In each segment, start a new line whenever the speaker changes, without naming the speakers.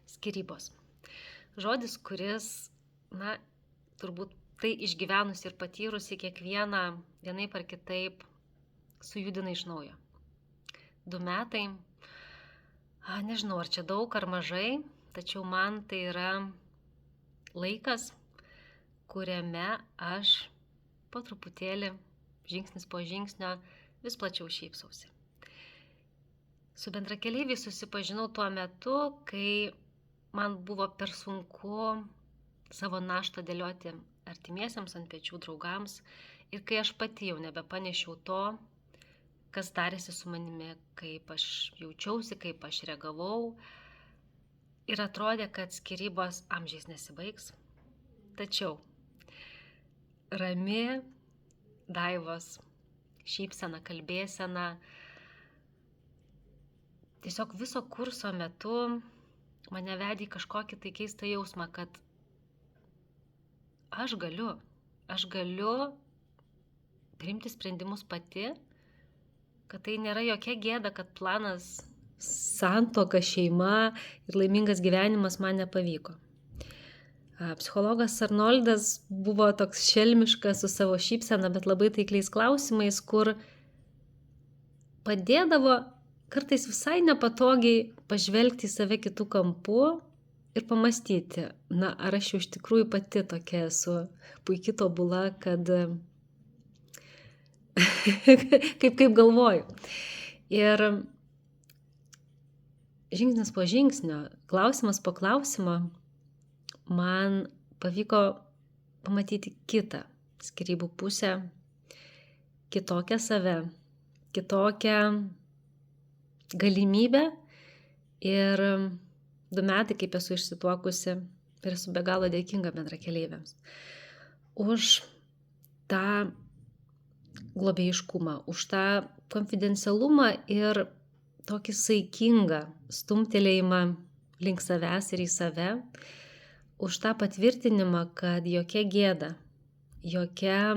Skyrybos. Žodis, kuris, turbūt tai išgyvenus ir patyrusi kiekvieną vienaip ar kitaip sujudina iš naujo. 2 metai, nežinau, ar čia daug ar mažai, tačiau man tai yra laikas, kuriame aš po truputėlį, žingsnis po žingsnio, vis plačiau šypsausi. Su bendrakeleiviais susipažinau tuo metu, kai man buvo per sunku savo naštą dėlioti artimiesiems ant pečių draugams ir kai aš pati jau nebepanešiau to, kas darėsi su manimi, kaip aš jaučiausi, kaip aš reagavau ir atrodė, kad skyrybos amžiais nesibaigs. Tačiau rami Daivos šypsena, kalbėsena, tiesiog viso kurso metu mane vedė į kažkokį tai keistą jausmą, kad aš galiu priimti sprendimus pati, kad tai nėra jokia gėda, kad planas santuoka, šeima ir laimingas gyvenimas man nepavyko. Psichologas Arnoldas buvo toks šelmiškas su savo šypsena, bet labai taikliais klausimais, kur padėdavo kartais visai nepatogiai pažvelgti į save kitų kampų ir pamastyti, ar aš jau iš tikrųjų pati tokia esu puikiai tobula, kad kaip galvoju. Ir žingsnis po žingsnio, klausimas po klausimo, man pavyko pamatyti kitą skyrybų pusę, kitokią save, kitokią galimybę ir 2 metai, kaip esu išsituokusi ir esu be galo dėkinga bendrakeleiviams už tą globėjiškumą, už tą konfidencialumą ir tokį saikingą stumtelėjimą link savęs ir į save, už tą patvirtinimą, kad jokia gėda, jokia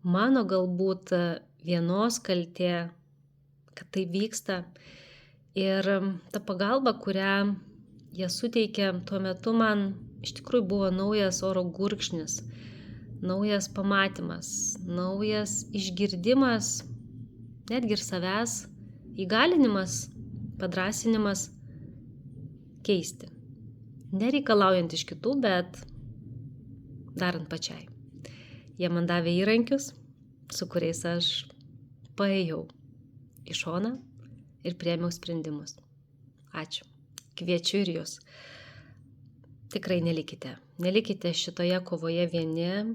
mano galbūt vienos kaltė, kad tai vyksta. Ir ta pagalba, kurią jie suteikė tuo metu, man iš tikrųjų buvo naujas oro gurkšnis, naujas pamatymas, naujas išgirdimas, netgi ir savęs, įgalinimas, padrąsinimas keisti. Nereikalaujant iš kitų, bet darant pačiai. Jie man davė įrankius, su kuriais aš paėjau į šoną ir priėmiau sprendimus. Ačiū. Kviečiu ir jūs. Tikrai nelikite šitoje kovoje vieni.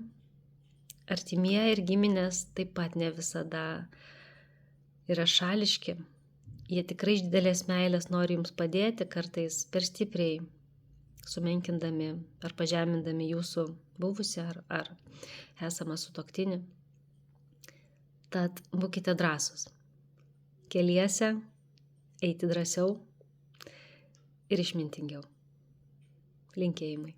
Artimieji ir giminės taip pat ne visada yra šališki. Jie tikrai iš didelės meilės nori jums padėti, kartais per stipriai sumenkindami ar pažemindami jūsų buvusi ar esamą sutuoktinį. Tad būkite drąsūs. Keliese eiti drąsiau ir išmintingiau. Linkėjimai.